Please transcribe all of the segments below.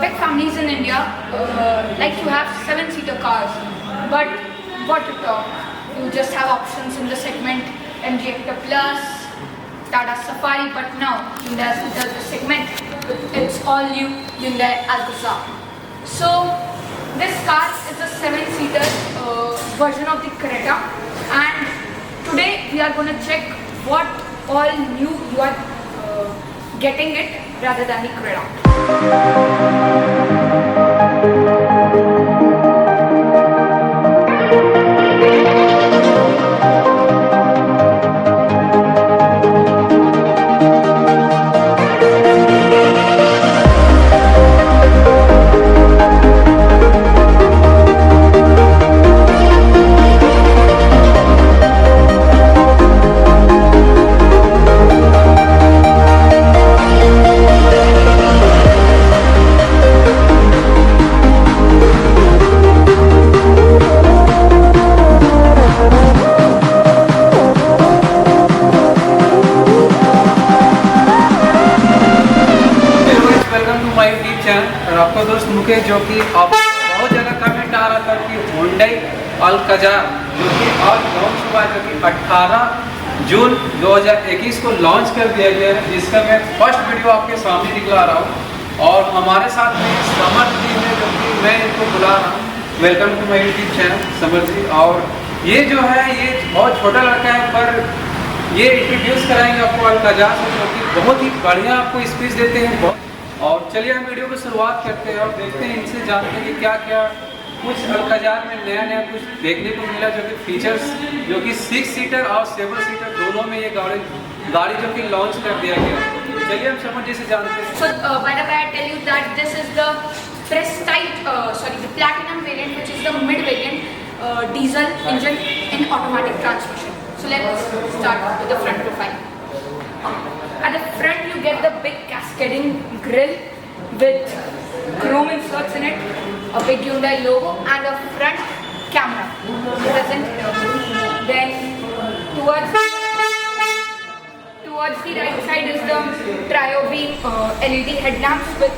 big families in India like to have 7-seater cars, but what to talk? You just have options in the segment MG Hector Plus, Tata Safari, but now Hyundai has entered the segment with its all-new Hyundai Alcazar. So this car is a 7-seater version of the Creta, and today we are going to check what all new you are getting it rather than the Creta. आपका दोस्त मुकेश, जो कि आप बहुत ज़्यादा comment आ रहा था कि Hyundai Alcazar जो कि आज लॉन्च हुआ, जो कि 18 जून 2021 को लॉन्च कर दिया गया है, जिसका मैं फर्स्ट वीडियो आपके सामने दिखला रहा हूँ। और हमारे साथ में समर जी है, जो कि मैं इनको बुला रहा हूँ। Welcome to my YouTube channel Samar ji. और ये जो है, ये बहुत छोटा लड़का है, पर ये इंट्रोड्यूस कराएंगे आपको Alcazar से, जो कि बहुत ही बढ़िया आपको स्पीच देते हैं बहुत। और चलिए हम वीडियो को शुरुआत करते हैं और देखते हैं, इनसे जानते हैं कि क्या क्या कुछ Alcazar में नया कुछ देखने को मिला, जो कि फीचर्स जो कि 6 सीटर और 7 सीटर दोनों में ये गाड़ी जो कि लॉन्च कर दिया गया। चलिए हम समझ जैसे जानते हैं। So by the way, I tell you that this is the the platinum variant, which is the mid variant diesel engine in automatic transmission. So let's start with the front profile. At the front you get the big cascading grille with chrome inserts in it, a big Hyundai logo and a front camera present here. Then towards the right side is the trio beam LED headlamps with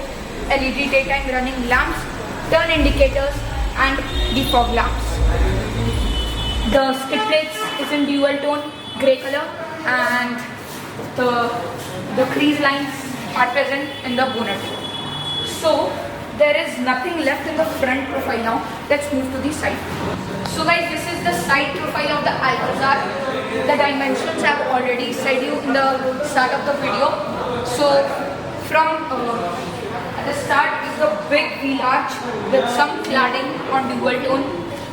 LED daytime running lamps, turn indicators and the fog lamps. The skid plates is in dual tone grey color, and the crease lines are present in the bonnet. So there is nothing left in the front profile now. Let's move to the side. So guys, this is the side profile of the Alcazar. The dimensions I have already said you in the start of the video. So from at the start is the big wheel arch with some cladding on dual tone,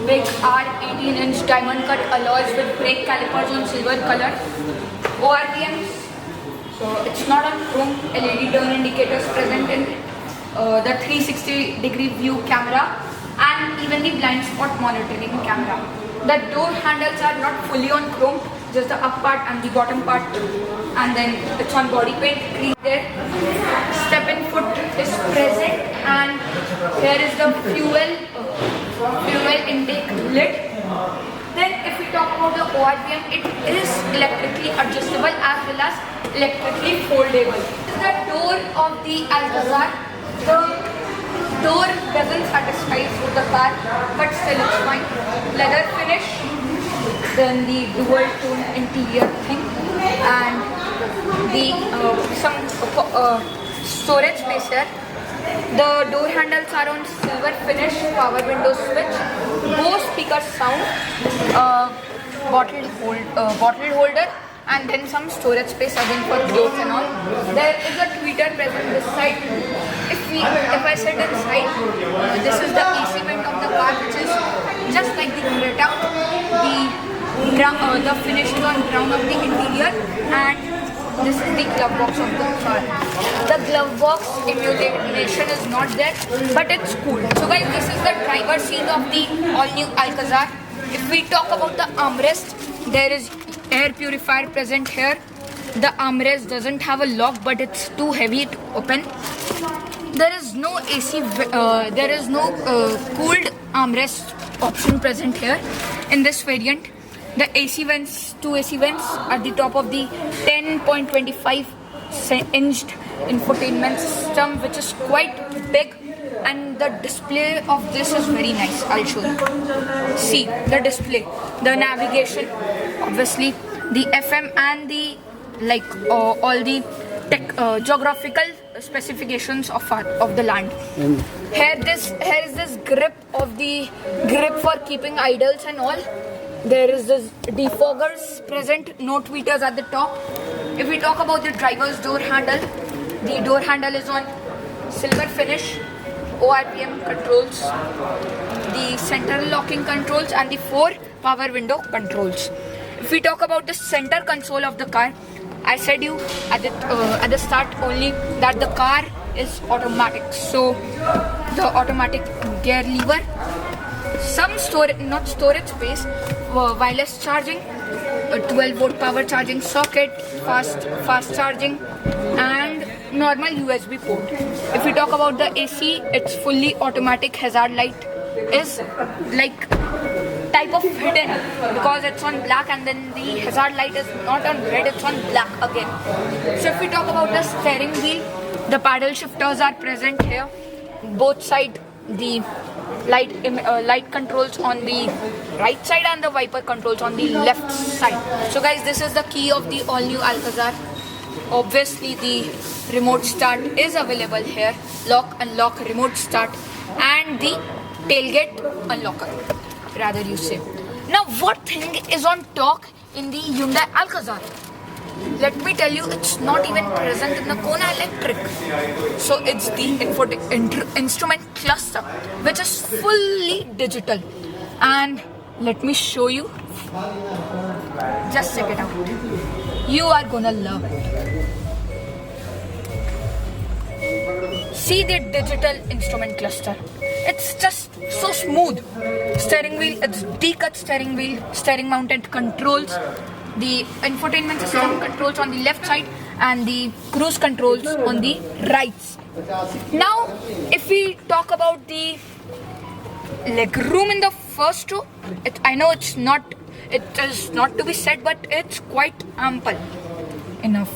big R18-inch diamond cut alloys with brake calipers on silver color, ORPMs. So it's not on chrome, LED turn indicators present in the 360-degree view camera and even the blind spot monitoring camera. The door handles are not fully on chrome, just the up part and the bottom part, and then it's on body paint. There, step-in foot is present, and here is the fuel intake lid. Then if we talk about the ORPM, it is electrically adjustable as well as electrically foldable. This is the door of the Alcazar. The door doesn't satisfy with the car, but still it's fine. Leather finish, then the dual tone interior thing, and the storage space here. The door handles are on silver finish, power window switch, Bose speaker sound, bottle holder, and then some storage space again for clothes and all. There is a tweeter present this side. If I sit inside, this is the AC vent of the car, which is just like the Creta. The finish is on brown of the interior, and this is the glove box of the car. The glove box emulation is not there, but it's cool. So guys, this is the driver's seat of the all-new Alcazar. If we talk about the armrest, there is air purifier present here. The armrest doesn't have a lock, but it's too heavy to open. There is no AC, there is no cooled armrest option present here in this variant. The AC vents, two AC vents at the top of the 10.25 inched infotainment system, which is quite big and the display of this is very nice. I'll show you. See the display, the navigation, obviously the FM and the all the geographical specifications of the land. Here is this grip for keeping idols and all. There is this defoggers present, no tweeters at the top. If we talk about the driver's door handle, the door handle is on silver finish, ORPM controls, the central locking controls and the 4 power window controls. If we talk about the center console of the car, I said you at the start only that the car is automatic. So the automatic gear lever, some storage space, wireless charging, a 12-volt power charging socket, fast charging, and normal USB port. If we talk about the AC, it's fully automatic. Hazard light is like type of hidden because it's on black, and then the hazard light is not on red, it's on black again. So if we talk about the steering wheel, the paddle shifters are present here, both side. The light controls on the right side and the wiper controls on the left side. So guys, this is the key of the all new Alcazar. Obviously the remote start is available here, lock unlock remote start, and the tailgate unlocker, rather you say. Now what thing is on talk in the Hyundai Alcazar? Let me tell you, it's not even present in the Kona Electric. So it's the instrument cluster, which is fully digital. And let me show you. Just check it out. You are gonna love it. See the digital instrument cluster. It's just so smooth. Steering wheel, it's D-cut steering wheel, steering mounted controls. The infotainment system controls on the left side and the cruise controls on the right. Now, if we talk about the leg room in the first row, I know it is not to be said, but it's quite ample enough.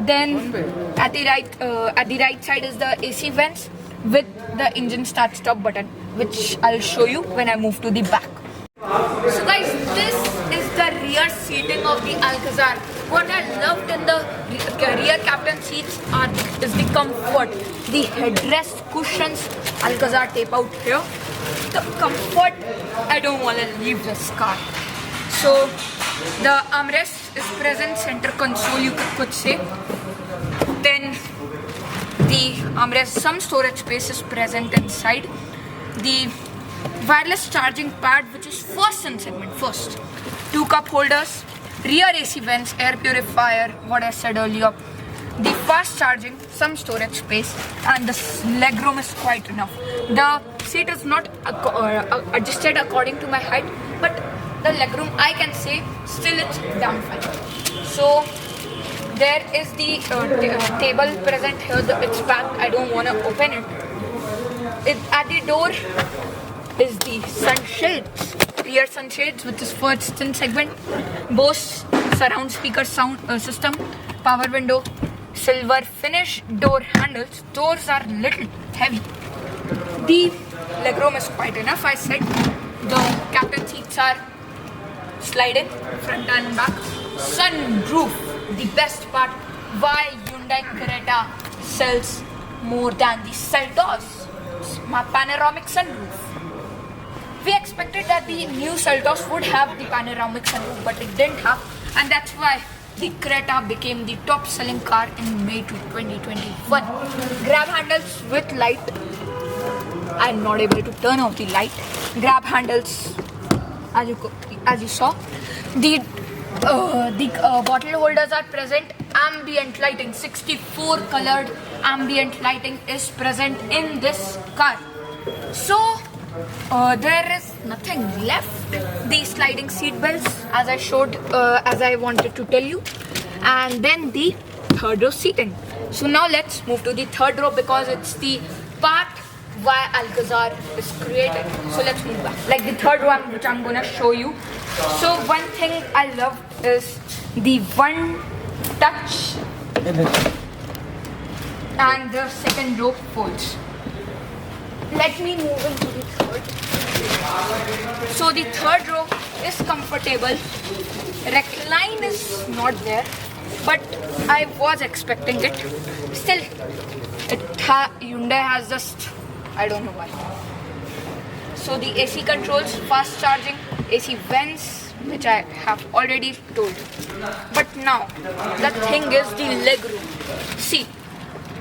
Then at the right side is the AC vents with the engine start stop button, which I'll show you when I move to the back. So guys, this is the rear seating of the Alcazar. What I loved in the rear captain seats is the comfort. The headrest cushions, Alcazar tape out here. The comfort, I don't want to leave this car. So the armrest is present, center console you could say. Then the armrest, some storage space is present inside. The wireless charging pad, which is first in segment, first. 2 cup holders, rear AC vents, air purifier, what I said earlier. The fast charging, some storage space, and the legroom is quite enough. The seat is not adjusted according to my height, but the legroom, I can say, still it's damn fine. So there is the table present here. It's packed. I don't want to open it. At the door is the sunshades, rear sunshades, which is first in segment. Bose surround speaker sound system, power window, silver finish door handles. Doors are little heavy. The legroom is quite enough. I said the captain seats are sliding front and back. Sunroof, the best part. Why Hyundai Creta sells more than the Seltos? My panoramic sunroof. We expected that the new Seltos would have the panoramic sunroof, but it didn't have, and that's why the Creta became the top selling car in May 2021. Grab handles with light. I'm not able to turn off the light. Grab handles, as you saw. The bottle holders are present. Ambient lighting, 64 colored ambient lighting is present in this car. So there is nothing left. The sliding seat belts, as I showed, as I wanted to tell you, and then the third row seating. So now let's move to the third row because it's the part why Alcazar is created. So let's move back. Like the third one, which I'm gonna show you. So one thing I love is the one touch and the second row folds. let me move into the third. So the third row is comfortable. Recline is not there, but I was expecting it. Still, Hyundai has just, I don't know why. So the AC controls, fast charging, AC vents, which I have already told. But now, the thing is the leg room. See,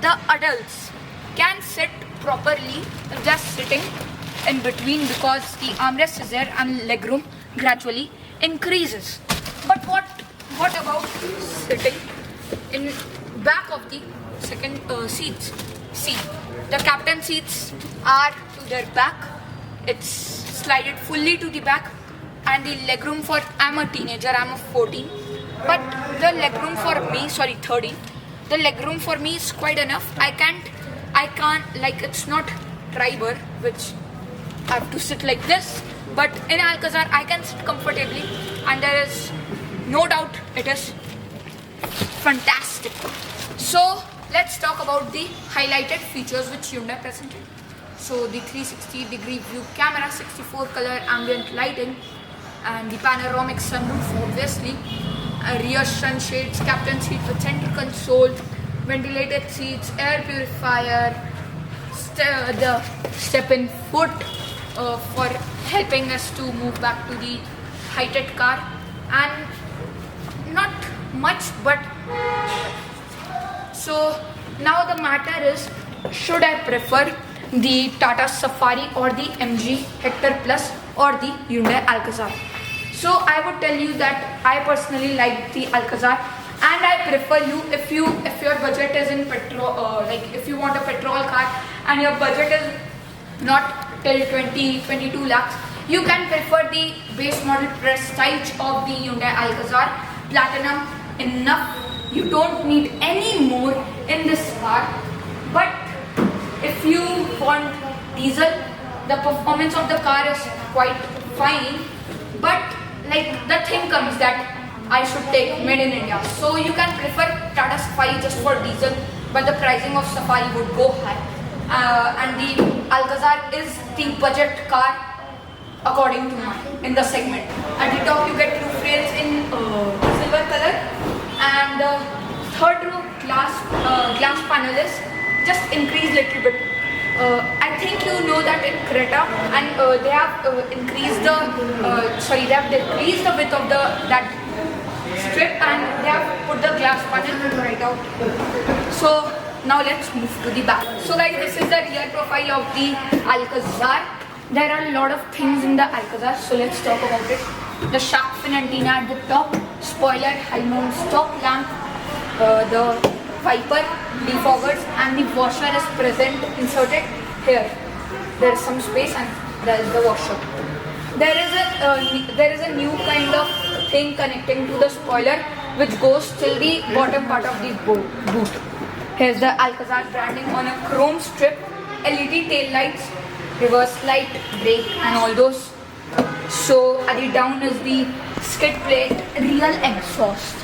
the adults can sit properly just sitting in between because the armrest is there and legroom gradually increases. But what about sitting in back of the second seats? See, the captain seats are to their back. It's slided fully to the back, and the legroom for, I'm a teenager, I'm a 14, but the legroom for me, 13, the legroom for me is quite enough. I can't, like, it's not Triber, which I have to sit like this, but in Alcazar I can sit comfortably, and there is no doubt it is fantastic. So let's talk about the highlighted features which Hyundai presented. So the 360-degree view camera, 64 color ambient lighting, and the panoramic sunroof obviously, rear sunshades, captain seat with center console, ventilated seats, air purifier, the step-in foot for helping us to move back to the heighted car, and not much, but so now the matter is, should I prefer the Tata Safari or the MG Hector Plus or the Hyundai Alcazar? So I would tell you that I personally like the Alcazar, and I prefer you if your budget is in petrol, like if you want a petrol car and your budget is not till 22 lakhs, you can prefer the base model Prestige of the Hyundai Alcazar Platinum. Enough, you don't need any more in this car. But if you want diesel, the performance of the car is quite fine, but like the thing comes that I should take made in India, so you can prefer Tata Safari just for diesel, but the pricing of Safari would go high, and the Alcazar is the budget car according to mine in the segment. At the top you get roof rails in silver color, and the third row glass panel is just increased little bit. I think you know that in Creta, and they have decreased the width of that strip, and they have put the glass panel right out. So now let's move to the back. So guys, this is the rear profile of the Alcazar. There are a lot of things in the Alcazar, so let's talk about it. The shark fin antenna at the top, spoiler, high mount stop lamp, the wiper, defoggers, and the washer is present inserted here. There is some space, and there is the washer. There is a new kind of thing connecting to the spoiler, which goes till the bottom part of the boot. Here's the Alcazar branding on a chrome strip, LED tail lights, reverse light, brake, and all those. So at the down is the skid plate, real exhaust.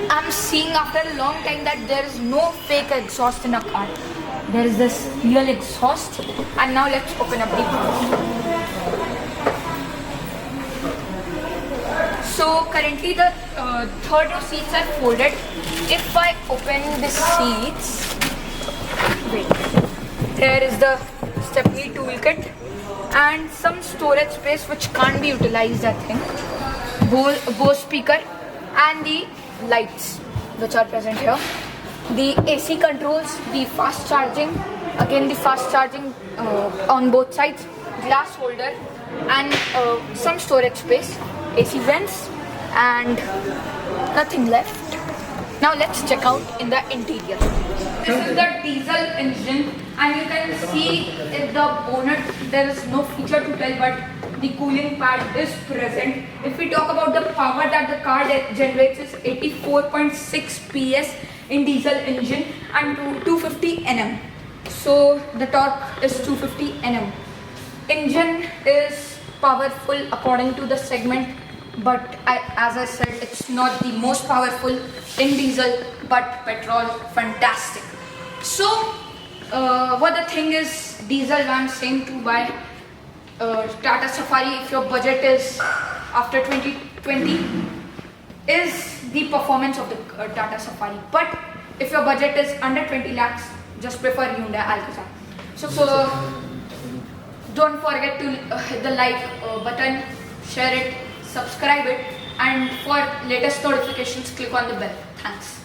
I'm seeing after a long time that there is no fake exhaust in a car. There is this real exhaust. And now let's open up the boot. So currently the third row seats are folded. If I open the seats, wait, here is the Stepney toolkit and some storage space which can't be utilized, I think. Bose speaker and the lights which are present here. The AC controls, the fast charging, again the fast charging on both sides, glass holder, and some storage space, AC vents, and nothing left. Now let's check out in the interior. This is the diesel engine, and you can see in the bonnet there is no feature to tell, but the cooling pad is present. If we talk about the power that the car generates, is 84.6 PS in diesel engine and 250 Nm. So the torque is 250 Nm. Engine is powerful according to the segment, but as I said, it's not the most powerful in diesel, but petrol fantastic. So what the thing is, diesel van same to buy Tata Safari if your budget is after 2020 is the performance of the Tata Safari. But if your budget is under 20 lakhs, just prefer Hyundai Alcazar. So don't forget to hit the like button, share it, subscribe it, and for latest notifications click on the bell. Thanks.